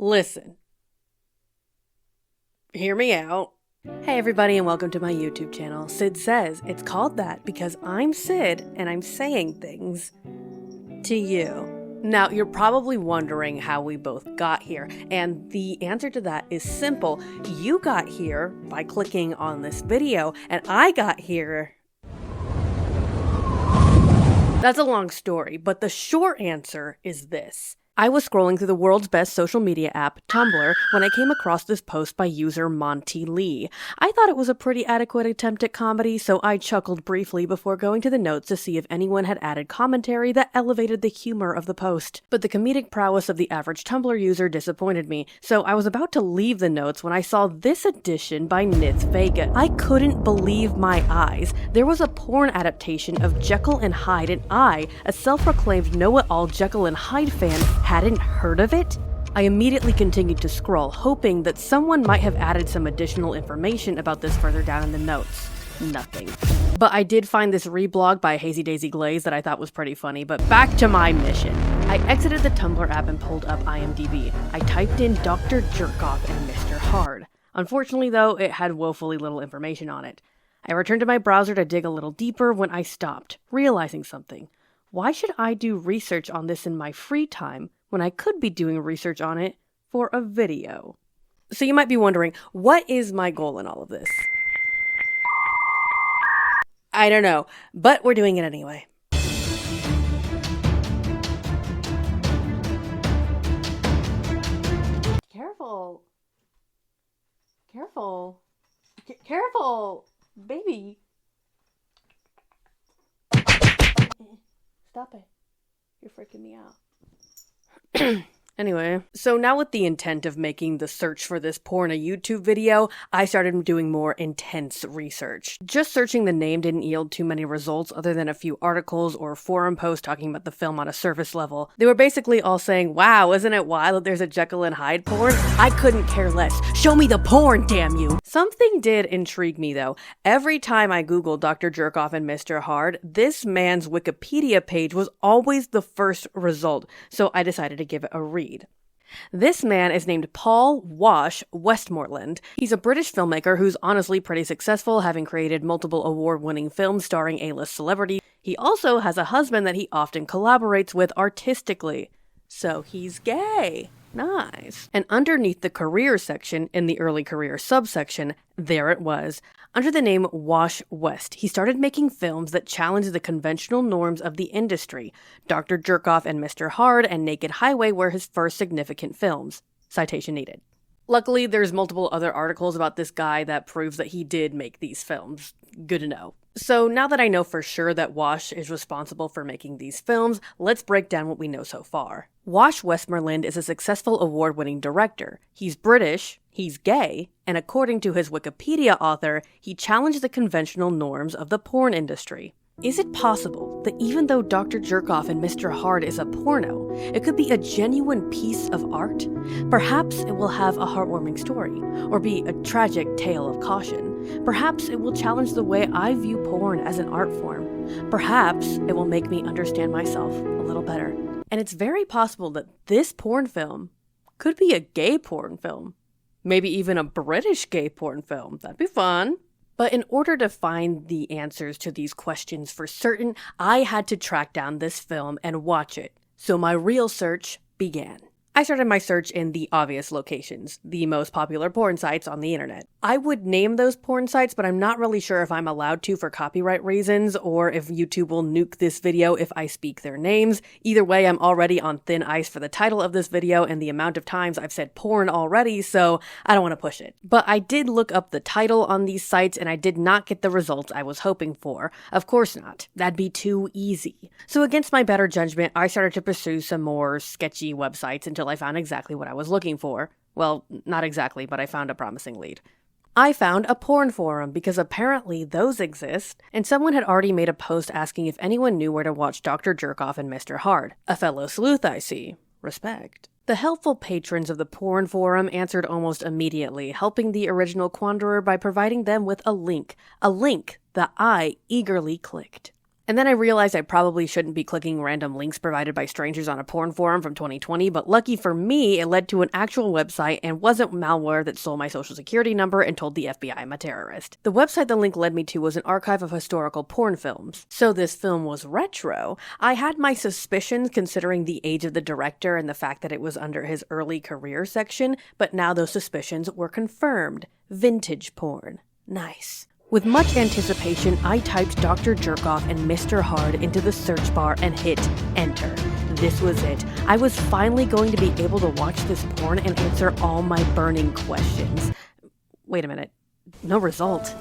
Listen. Hear me out. Hey everybody and welcome to my YouTube channel, Sid Says. It's called that because I'm Sid and I'm saying things to you. Now, you're probably wondering how we both got here, and the answer to that is simple. You got here by clicking on this video, and I got here... That's a long story, but the short answer is this. I was scrolling through the world's best social media app, Tumblr, when I came across this post by user Monty Lee. I thought it was a pretty adequate attempt at comedy, so I chuckled briefly before going to the notes to see if anyone had added commentary that elevated the humor of the post. But the comedic prowess of the average Tumblr user disappointed me, so I was about to leave the notes when I saw this addition by Nith Vega. I couldn't believe my eyes. There was a porn adaptation of Jekyll and Hyde, and I, a self-proclaimed know-it-all Jekyll and Hyde fan, hadn't heard of it? I immediately continued to scroll, hoping that someone might have added some additional information about this further down in the notes. Nothing. But I did find this reblog by Hazy Daisy Glaze that I thought was pretty funny, but back to my mission. I exited the Tumblr app and pulled up IMDb. I typed in Dr. Jerkoff and Mr. Hyde. Unfortunately though, it had woefully little information on it. I returned to my browser to dig a little deeper when I stopped, realizing something. Why should I do research on this in my free time when I could be doing research on it for a video? So you might be wondering, what is my goal in all of this? I don't know, but we're doing it anyway. Careful. Careful. Careful, baby. Stop it. You're freaking me out. Anyway, so now with the intent of making the search for this porn a YouTube video, I started doing more intense research. Just searching the name didn't yield too many results other than a few articles or forum posts talking about the film on a surface level. They were basically all saying, wow, isn't it wild that there's a Jekyll and Hyde porn? I couldn't care less. Show me the porn, damn you! Something did intrigue me though. Every time I googled Dr. Jerkoff and Mr. Hyde, this man's Wikipedia page was always the first result, so I decided to give it a read. This man is named Paul Wash Westmoreland. He's a British filmmaker who's honestly pretty successful, having created multiple award-winning films starring A-list celebrities. He also has a husband that he often collaborates with artistically. So he's gay. Nice. And underneath the career section, in the early career subsection, there it was. Under the name Wash West, he started making films that challenged the conventional norms of the industry. Dr. Jerkoff and Mr. Hyde and Naked Highway were his first significant films. Citation needed. Luckily, there's multiple other articles about this guy that proves that he did make these films. Good to know. So now that I know for sure that Wash is responsible for making these films, let's break down what we know so far. Wash Westmoreland is a successful award-winning director. He's British, he's gay, and according to his Wikipedia author, he challenged the conventional norms of the porn industry. Is it possible that even though Dr. Jerkoff and Mr. Hyde is a porno, it could be a genuine piece of art? Perhaps it will have a heartwarming story, or be a tragic tale of caution. Perhaps it will challenge the way I view porn as an art form. Perhaps it will make me understand myself a little better. And it's very possible that this porn film could be a gay porn film. Maybe even a British gay porn film. That'd be fun. But in order to find the answers to these questions for certain, I had to track down this film and watch it. So my real search began. I started my search in the obvious locations, the most popular porn sites on the internet. I would name those porn sites, but I'm not really sure if I'm allowed to for copyright reasons, or if YouTube will nuke this video if I speak their names. Either way, I'm already on thin ice for the title of this video and the amount of times I've said porn already, so I don't want to push it. But I did look up the title on these sites, and I did not get the results I was hoping for. Of course not. That'd be too easy. So against my better judgment, I started to pursue some more sketchy websites until I found exactly what I was looking for. Well, not exactly, but I found a promising lead. I found a porn forum because apparently those exist, and someone had already made a post asking if anyone knew where to watch Dr. Jerkoff and Mr. Hyde. A fellow sleuth, I see. Respect. The helpful patrons of the porn forum answered almost immediately, helping the original quanderer by providing them with a link that I eagerly clicked. And then I realized I probably shouldn't be clicking random links provided by strangers on a porn forum from 2020, but lucky for me, it led to an actual website and wasn't malware that stole my social security number and told the FBI I'm a terrorist. The website the link led me to was an archive of historical porn films. So this film was retro. I had my suspicions considering the age of the director and the fact that it was under his early career section, but now those suspicions were confirmed. Vintage porn. Nice. With much anticipation, I typed Dr. Jerkoff and Mr. Hyde into the search bar and hit enter. This was it. I was finally going to be able to watch this porn and answer all my burning questions. Wait a minute. No result.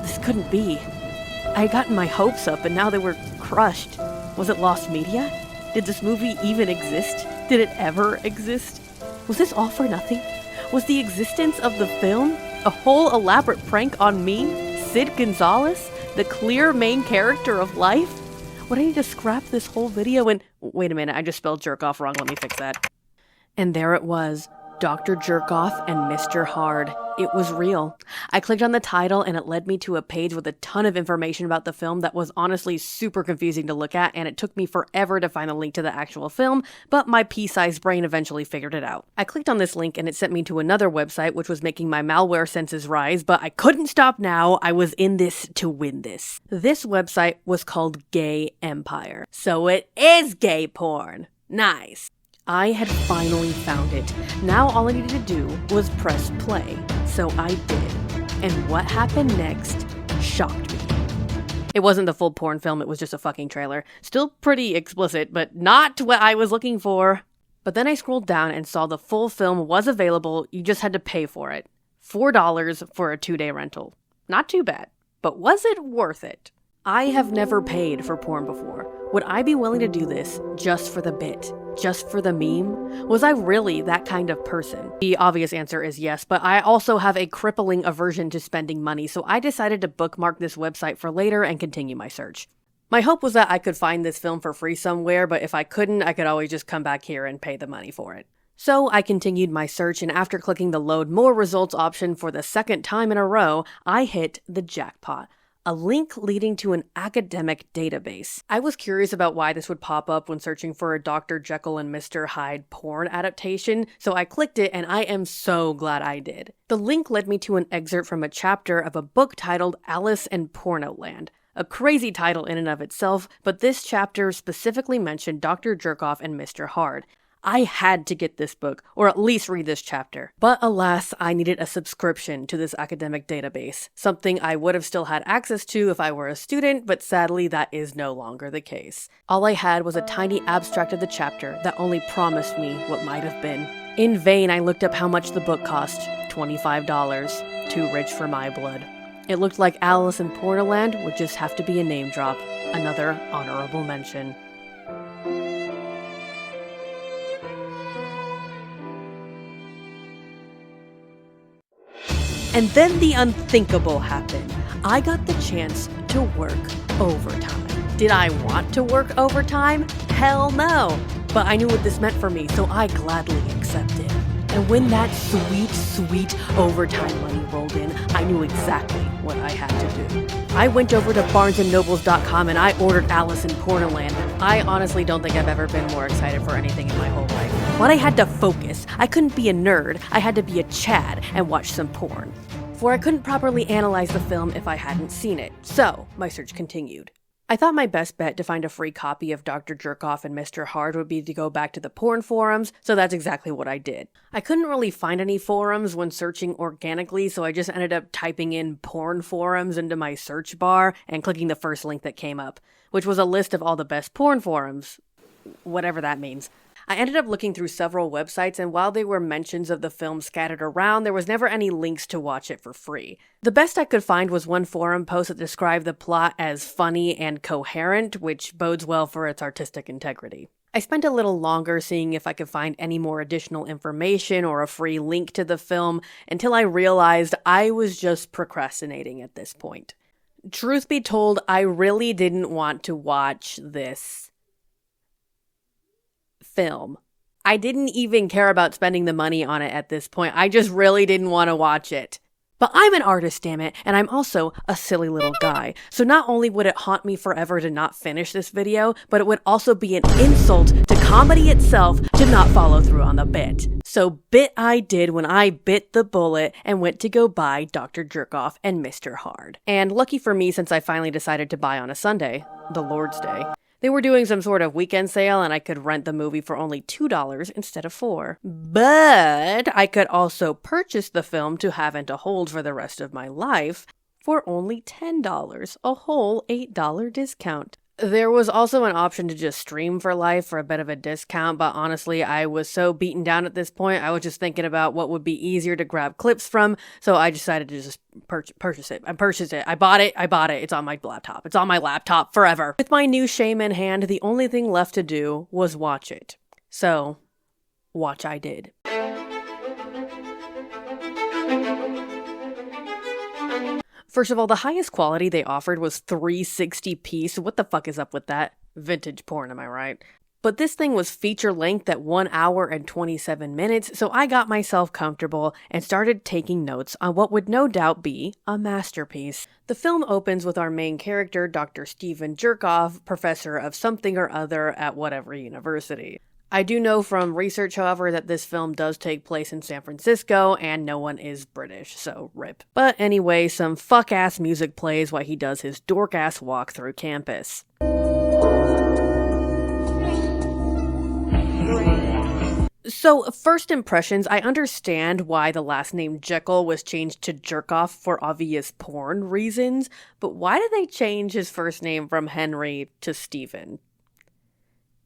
This couldn't be. I had gotten my hopes up and now they were crushed. Was it lost media? Did this movie even exist? Did it ever exist? Was this all for nothing? Was the existence of the film a whole elaborate prank on me? Sid Gonzalez, the clear main character of life? Would I need to scrap this whole video and... Wait a minute, I just spelled jerk off wrong, let me fix that. And there it was, Dr. Jerkoff and Mr. Hyde. It was real. I clicked on the title and it led me to a page with a ton of information about the film that was honestly super confusing to look at, and it took me forever to find a link to the actual film, but my pea-sized brain eventually figured it out. I clicked on this link and it sent me to another website which was making my malware senses rise, but I couldn't stop now. I was in this to win this. This website was called Gay Empire. So it is gay porn. Nice. I had finally found it. Now all I needed to do was press play. So I did. And what happened next shocked me. It wasn't the full porn film, it was just a fucking trailer. Still pretty explicit, but not what I was looking for. But then I scrolled down and saw the full film was available, you just had to pay for it. $4 for a 2-day rental. Not too bad. But was it worth it? I have never paid for porn before. Would I be willing to do this just for the bit? Just for the meme? Was I really that kind of person? The obvious answer is yes, but I also have a crippling aversion to spending money, so I decided to bookmark this website for later and continue my search. My hope was that I could find this film for free somewhere, but if I couldn't, I could always just come back here and pay the money for it. So I continued my search, and after clicking the load more results option for the second time in a row, I hit the jackpot. A link leading to an academic database. I was curious about why this would pop up when searching for a Dr. Jekyll and Mr. Hyde porn adaptation, so I clicked it and I am so glad I did. The link led me to an excerpt from a chapter of a book titled Alice in Pornoland. A crazy title in and of itself, but this chapter specifically mentioned Dr. Jerkoff and Mr. Hyde. I had to get this book, or at least read this chapter. But alas, I needed a subscription to this academic database, something I would have still had access to if I were a student, but sadly that is no longer the case. All I had was a tiny abstract of the chapter that only promised me what might have been. In vain, I looked up how much the book cost. $25. Too rich for my blood. It looked like Alice in Pornoland would just have to be a name drop. Another honorable mention. And then the unthinkable happened. I got the chance to work overtime. Did I want to work overtime? Hell no. But I knew what this meant for me, so I gladly accepted. And when that sweet, sweet overtime money rolled in, I knew exactly what I had to do. I went over to barnesandnobles.com and I ordered Alice in Pornoland. I honestly don't think I've ever been more excited for anything in my whole life. But I had to focus. I couldn't be a nerd. I had to be a Chad and watch some porn. For I couldn't properly analyze the film if I hadn't seen it. So, my search continued. I thought my best bet to find a free copy of Dr. Jerkoff and Mr. Hyde would be to go back to the porn forums, so that's exactly what I did. I couldn't really find any forums when searching organically, so I just ended up typing in porn forums into my search bar and clicking the first link that came up, which was a list of all the best porn forums. Whatever that means. I ended up looking through several websites, and while there were mentions of the film scattered around, there was never any links to watch it for free. The best I could find was one forum post that described the plot as funny and coherent, which bodes well for its artistic integrity. I spent a little longer seeing if I could find any more additional information or a free link to the film until I realized I was just procrastinating at this point. Truth be told, I really didn't want to watch this film. I didn't even care about spending the money on it at this point. I just really didn't want to watch it. But I'm an artist, damn it, and I'm also a silly little guy. So not only would it haunt me forever to not finish this video, but it would also be an insult to comedy itself to not follow through on the bit. So bit I did when I bit the bullet and went to go buy Dr. Jerkoff and Mr. Hyde. And lucky for me, since I finally decided to buy on a Sunday, the Lord's Day, they were doing some sort of weekend sale and I could rent the movie for only $2 instead of $4. But I could also purchase the film to have and to hold for the rest of my life for only $10, a whole $8 discount. There was also an option to just stream for life for a bit of a discount, but honestly, I was so beaten down at this point, I was just thinking about what would be easier to grab clips from, so I decided to just purchase it. I purchased it. I bought it. It's on my laptop. It's on my laptop forever. With my new shame in hand, the only thing left to do was watch it. So, watch I did. First of all, the highest quality they offered was 360p, so what the fuck is up with that? Vintage porn, am I right? But this thing was feature length at 1 hour and 27 minutes, so I got myself comfortable and started taking notes on what would no doubt be a masterpiece. The film opens with our main character, Dr. Stephen Jerkoff, professor of something or other at whatever university. I do know from research, however, that this film does take place in San Francisco and no one is British, so rip. But anyway, some fuck-ass music plays while he does his dork-ass walk through campus. So, first impressions, I understand why the last name Jekyll was changed to Jerkoff for obvious porn reasons, but why did they change his first name from Henry to Stephen?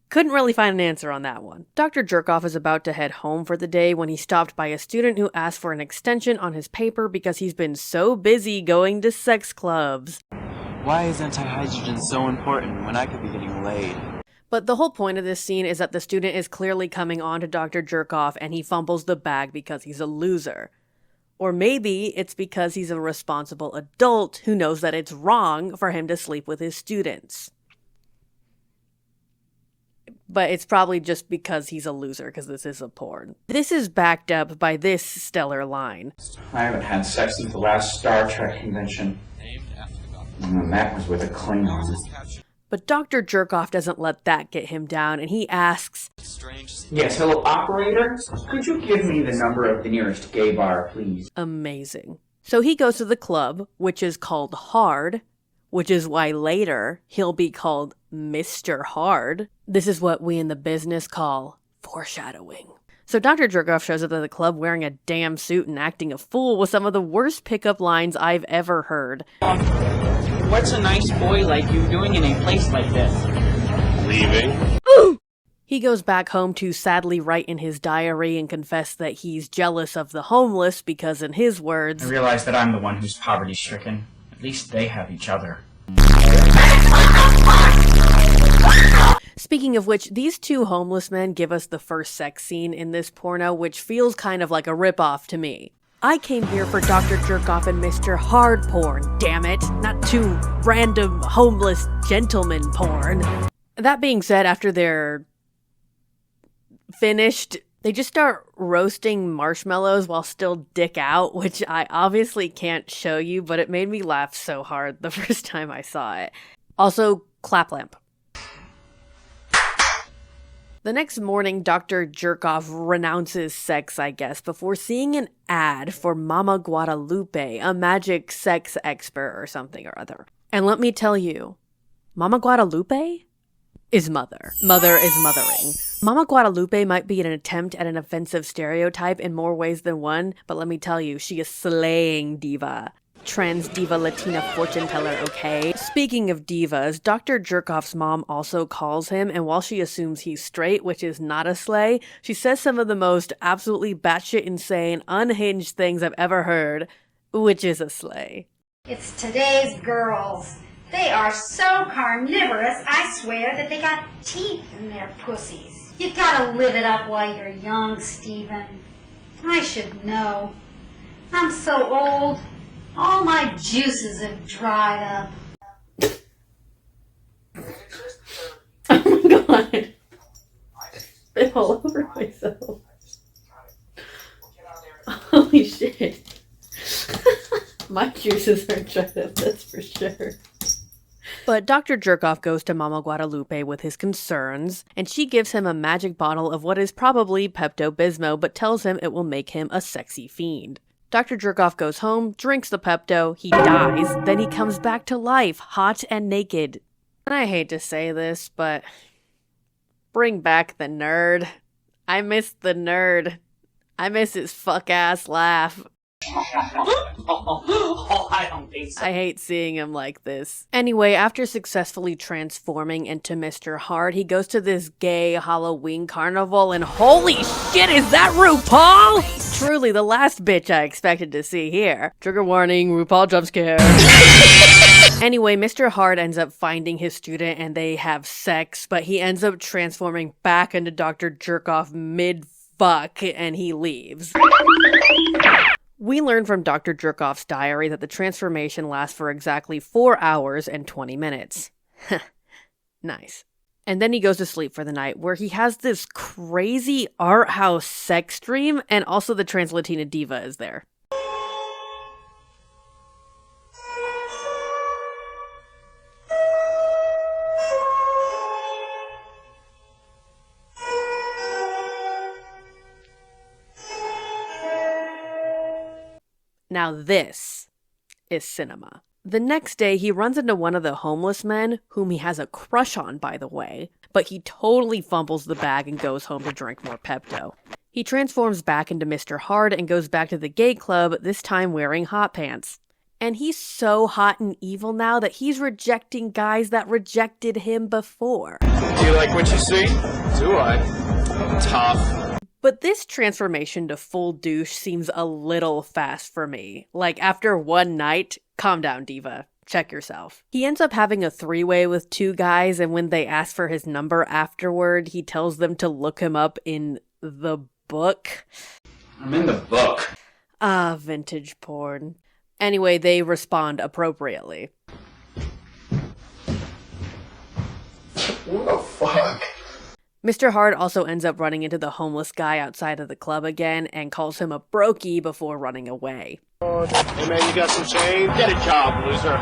Couldn't really find an answer on that one. Dr. Jerkoff is about to head home for the day when he's stopped by a student who asked for an extension on his paper because he's been so busy going to sex clubs. Why is anti-hydrogen so important when I could be getting laid? But the whole point of this scene is that the student is clearly coming on to Dr. Jerkoff and he fumbles the bag because he's a loser. Or maybe it's because he's a responsible adult who knows that it's wrong for him to sleep with his students. But it's probably just because he's a loser, because this is a porn. This is backed up by this stellar line. I haven't had sex since the last Star Trek convention. And that was with a Klingon. But Dr. Jerkoff doesn't let that get him down, and he asks, Yes, hello, operator? Could you give me the number of the nearest gay bar, please? Amazing. So he goes to the club, which is called Hyde, which is why later he'll be called Mr. Hyde. This is what we in the business call foreshadowing. So Dr. Jerkoff shows up at the club wearing a damn suit and acting a fool with some of the worst pickup lines I've ever heard. What's a nice boy like you doing in a place like this? Leaving. He goes back home to sadly write in his diary and confess that he's jealous of the homeless because, in his words, I realize that I'm the one who's poverty-stricken. At least they have each other. Speaking of which, these two homeless men give us the first sex scene in this porno, which feels kind of like a ripoff to me. I came here for Dr. Jerkoff and Mr. Hyde porn, damn it, not two random homeless gentlemen porn. That being said, after they're finished, they just start roasting marshmallows while still dick out, which I obviously can't show you, but it made me laugh so hard the first time I saw it. Also, clap lamp. The next morning, Dr. Jerkoff renounces sex, I guess, before seeing an ad for Mama Guadalupe, a magic sex expert or something or other. And let me tell you, Mama Guadalupe is mother. Mother is mothering. Mama Guadalupe might be an attempt at an offensive stereotype in more ways than one, but let me tell you, she is slaying diva. Trans diva Latina fortune teller, okay? Speaking of divas, Dr. Jerkoff's mom also calls him, and while she assumes he's straight, which is not a slay, she says some of the most absolutely batshit insane, unhinged things I've ever heard, which is a slay. It's today's girls. They are so carnivorous, I swear that they got teeth in their pussies. You gotta live it up while you're young, Stephen. I should know. I'm so old. All my juices have dried up. Oh my god. Spit all over myself. Holy shit. My juices are dried up, that's for sure. But Dr. Jerkoff goes to Mama Guadalupe with his concerns, and she gives him a magic bottle of what is probably Pepto-Bismol, but tells him it will make him a sexy fiend. Dr. Jerkoff goes home, drinks the Pepto, he dies, then he comes back to life, hot and naked. And I hate to say this, but bring back the nerd. I miss the nerd. I miss his fuck-ass laugh. I don't think so. I hate seeing him like this. Anyway, after successfully transforming into Mr. Hyde, he goes to this gay Halloween carnival, and holy shit, is that RuPaul? Truly the last bitch I expected to see here. Trigger warning, RuPaul jump scare. Anyway, Mr. Hyde ends up finding his student and they have sex, but he ends up transforming back into Dr. Jerkoff mid-fuck and he leaves. We learn from Dr. Jerkoff's diary that the transformation lasts for exactly 4 hours and 20 minutes. Nice. And then he goes to sleep for the night, where he has this crazy art house sex dream, and also the Trans-Latina diva is there. Now this is cinema. The next day, he runs into one of the homeless men, whom he has a crush on, by the way, but he totally fumbles the bag and goes home to drink more Pepto. He transforms back into Mr. Hyde and goes back to the gay club, this time wearing hot pants. And he's so hot and evil now that he's rejecting guys that rejected him before. Do you like what you see? Do I? Tough. But this transformation to full douche seems a little fast for me. Like, after one night, calm down, diva. Check yourself. He ends up having a three-way with two guys, and when they ask for his number afterward, he tells them to look him up in the book. I'm in the book. Ah, vintage porn. Anyway, they respond appropriately. What the fuck? Mr. Hyde also ends up running into the homeless guy outside of the club again and calls him a brokey before running away. Hey man, you got some change? Get a job, loser.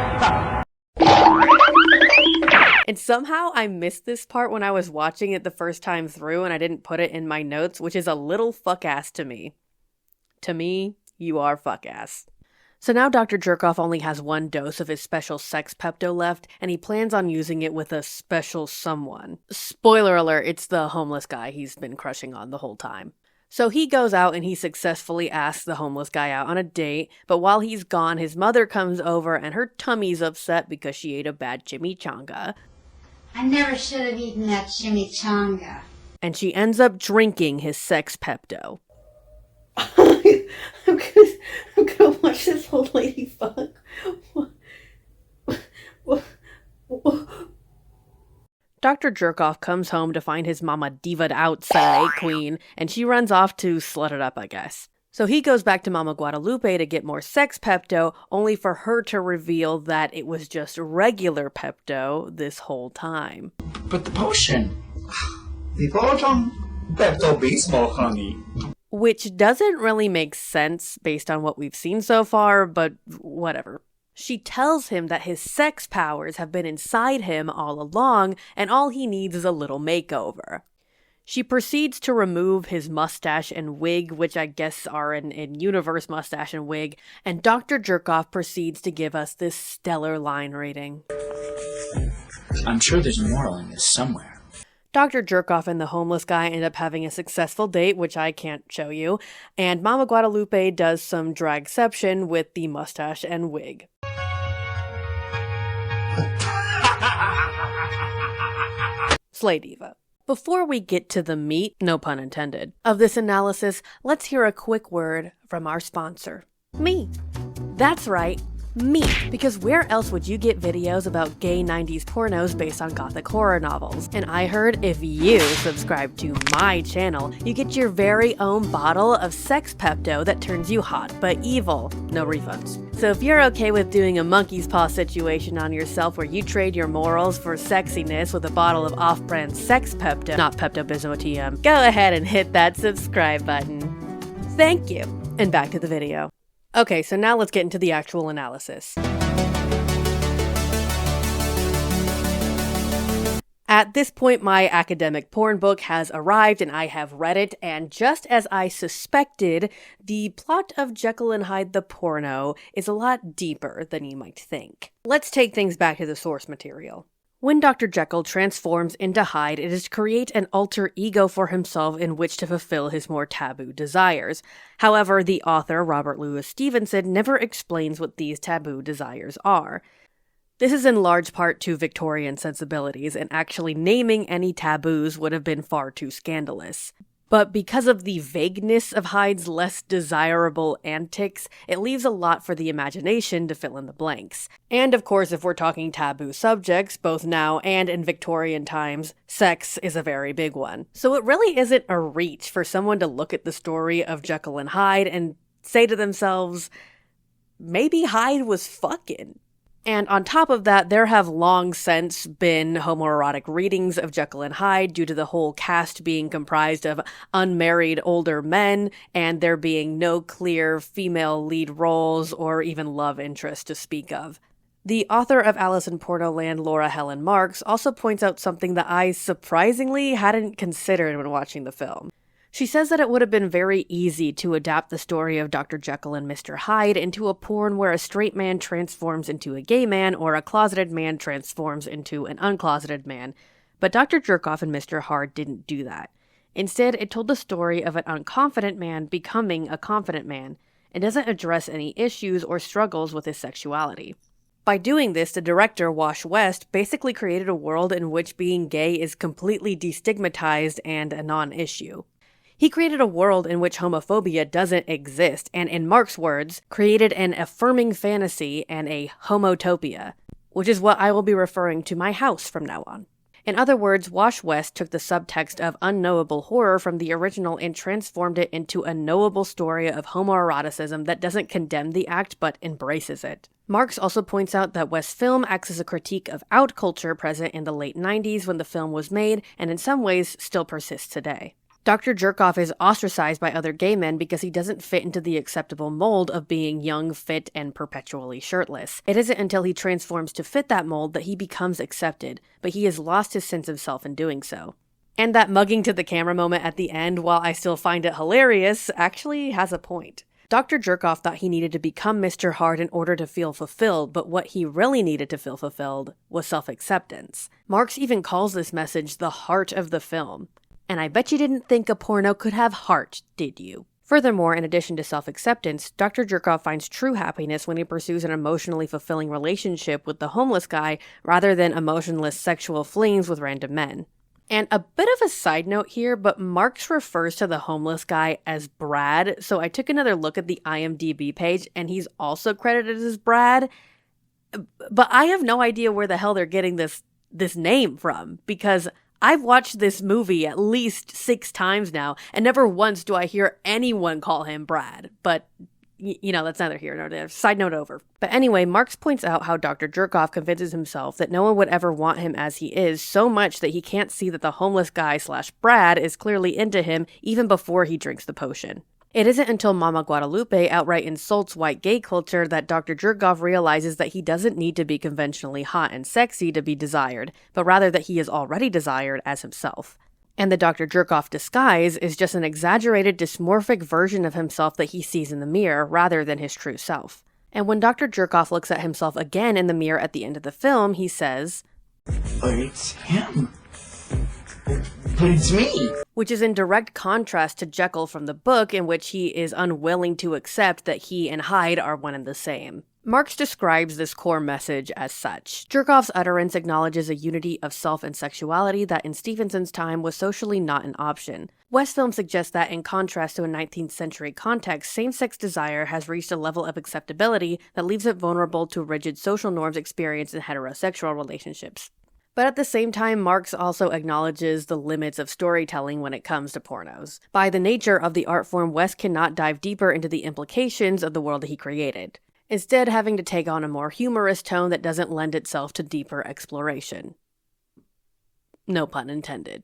And somehow I missed this part when I was watching it the first time through and I didn't put it in my notes, which is a little fuck-ass to me. To me, you are fuck-ass. So now Dr. Jerkoff only has one dose of his special sex Pepto left, and he plans on using it with a special someone. Spoiler alert, it's the homeless guy he's been crushing on the whole time. So he goes out and he successfully asks the homeless guy out on a date, but while he's gone, his mother comes over and her tummy's upset because she ate a bad chimichanga. I never should have eaten that chimichanga. And she ends up drinking his sex Pepto. I'm gonna watch this old lady fuck. Dr. Jerkoff comes home to find his mama diva'd out Slay Queen, and she runs off to slut it up, I guess. So he goes back to Mama Guadalupe to get more sex Pepto, only for her to reveal that it was just regular Pepto this whole time. But the potion. The potion Pepto-Bismol, honey. Which doesn't really make sense based on what we've seen so far, but whatever. She tells him that his sex powers have been inside him all along, and all he needs is a little makeover. She proceeds to remove his mustache and wig, which I guess are an in-universe mustache and wig, and Dr. Jerkoff proceeds to give us this stellar line rating. I'm sure there's a moral in this somewhere. Dr. Jerkoff and the homeless guy end up having a successful date, which I can't show you, and Mama Guadalupe does some dragception with the mustache and wig. Slay diva. Before we get to the meat, no pun intended, of this analysis, let's hear a quick word from our sponsor. Me. That's right. Me. Because where else would you get videos about gay 90s pornos based on gothic horror novels? And I heard if you subscribe to my channel, you get your very own bottle of sex Pepto that turns you hot but evil. No refunds. So if you're okay with doing a monkey's paw situation on yourself where you trade your morals for sexiness with a bottle of off-brand sex Pepto, not Pepto-Bismol TM, go ahead and hit that subscribe button. Thank you. And back to the video. Okay, so now let's get into the actual analysis. At this point, my academic porn book has arrived and I have read it, and just as I suspected, the plot of Jekyll and Hyde the porno is a lot deeper than you might think. Let's take things back to the source material. When Dr. Jekyll transforms into Hyde, it is to create an alter ego for himself in which to fulfill his more taboo desires. However, the author, Robert Louis Stevenson, never explains what these taboo desires are. This is in large part to Victorian sensibilities, and actually naming any taboos would have been far too scandalous. But because of the vagueness of Hyde's less desirable antics, it leaves a lot for the imagination to fill in the blanks. And of course, if we're talking taboo subjects, both now and in Victorian times, sex is a very big one. So it really isn't a reach for someone to look at the story of Jekyll and Hyde and say to themselves, maybe Hyde was fucking. And on top of that, there have long since been homoerotic readings of Jekyll and Hyde due to the whole cast being comprised of unmarried older men and there being no clear female lead roles or even love interest to speak of. The author of Alice in Pornoland, Laura Helen Marks, also points out something that I surprisingly hadn't considered when watching the film. She says that it would have been very easy to adapt the story of Dr. Jekyll and Mr. Hyde into a porn where a straight man transforms into a gay man or a closeted man transforms into an uncloseted man, but Dr. Jerkoff and Mr. Hyde didn't do that. Instead, it told the story of an unconfident man becoming a confident man. It doesn't address any issues or struggles with his sexuality. By doing this, the director, Wash West, basically created a world in which being gay is completely destigmatized and a non-issue. He created a world in which homophobia doesn't exist, and in Mark's words, created an affirming fantasy and a homotopia, which is what I will be referring to my house from now on. In other words, Wash West took the subtext of unknowable horror from the original and transformed it into a knowable story of homoeroticism that doesn't condemn the act but embraces it. Marks also points out that West's film acts as a critique of out culture present in the late 90s when the film was made, and in some ways still persists today. Dr. Jerkoff is ostracized by other gay men because he doesn't fit into the acceptable mold of being young, fit, and perpetually shirtless. It isn't until he transforms to fit that mold that he becomes accepted, but he has lost his sense of self in doing so. And that mugging to the camera moment at the end, while I still find it hilarious, actually has a point. Dr. Jerkoff thought he needed to become Mr. Hyde in order to feel fulfilled, but what he really needed to feel fulfilled was self-acceptance. Marx even calls this message the heart of the film. And I bet you didn't think a porno could have heart, did you? Furthermore, in addition to self-acceptance, Dr. Jerkoff finds true happiness when he pursues an emotionally fulfilling relationship with the homeless guy rather than emotionless sexual flings with random men. And a bit of a side note here, but Marx refers to the homeless guy as Brad, so I took another look at the IMDb page and he's also credited as Brad. But I have no idea where the hell they're getting this name from, because I've watched this movie at least 6 times now, and never once do I hear anyone call him Brad. But, you know, that's neither here nor there. Side note over. But anyway, Marx points out how Dr. Jerkoff convinces himself that no one would ever want him as he is so much that he can't see that the homeless guy / Brad is clearly into him even before he drinks the potion. It isn't until Mama Guadalupe outright insults white gay culture that Dr. Jerkoff realizes that he doesn't need to be conventionally hot and sexy to be desired, but rather that he is already desired as himself. And the Dr. Jerkoff disguise is just an exaggerated dysmorphic version of himself that he sees in the mirror rather than his true self. And when Dr. Jerkoff looks at himself again in the mirror at the end of the film, he says, But it's him. But it's me. Which is in direct contrast to Jekyll from the book, in which he is unwilling to accept that he and Hyde are one and the same. Marx describes this core message as such. Jerkoff's utterance acknowledges a unity of self and sexuality that in Stevenson's time was socially not an option. West Film suggests that, in contrast to a 19th century context, same-sex desire has reached a level of acceptability that leaves it vulnerable to rigid social norms experienced in heterosexual relationships. But at the same time, Marx also acknowledges the limits of storytelling when it comes to pornos. By the nature of the art form, West cannot dive deeper into the implications of the world that he created, instead having to take on a more humorous tone that doesn't lend itself to deeper exploration. No pun intended.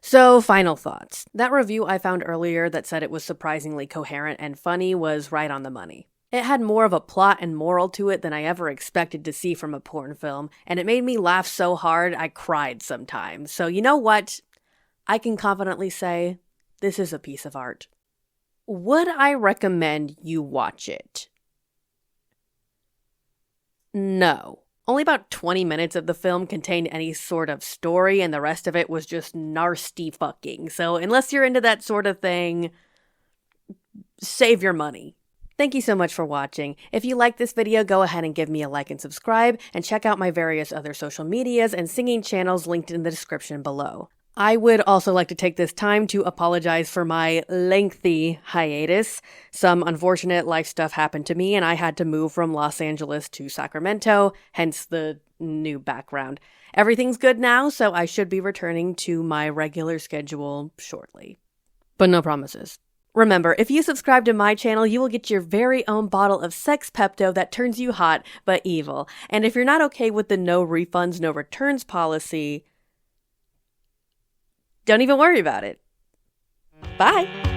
So, final thoughts. That review I found earlier that said it was surprisingly coherent and funny was right on the money. It had more of a plot and moral to it than I ever expected to see from a porn film, and it made me laugh so hard I cried sometimes. So you know what? I can confidently say this is a piece of art. Would I recommend you watch it? No. Only about 20 minutes of the film contained any sort of story, and the rest of it was just nasty fucking. So unless you're into that sort of thing, save your money. Thank you so much for watching. If you like this video, go ahead and give me a like and subscribe, and check out my various other social medias and singing channels linked in the description below. I would also like to take this time to apologize for my lengthy hiatus. Some unfortunate life stuff happened to me, and I had to move from Los Angeles to Sacramento, hence the new background. Everything's good now, so I should be returning to my regular schedule shortly. But no promises. Remember, if you subscribe to my channel, you will get your very own bottle of Sex Pepto that turns you hot but evil. And if you're not okay with the no refunds, no returns policy, don't even worry about it. Bye!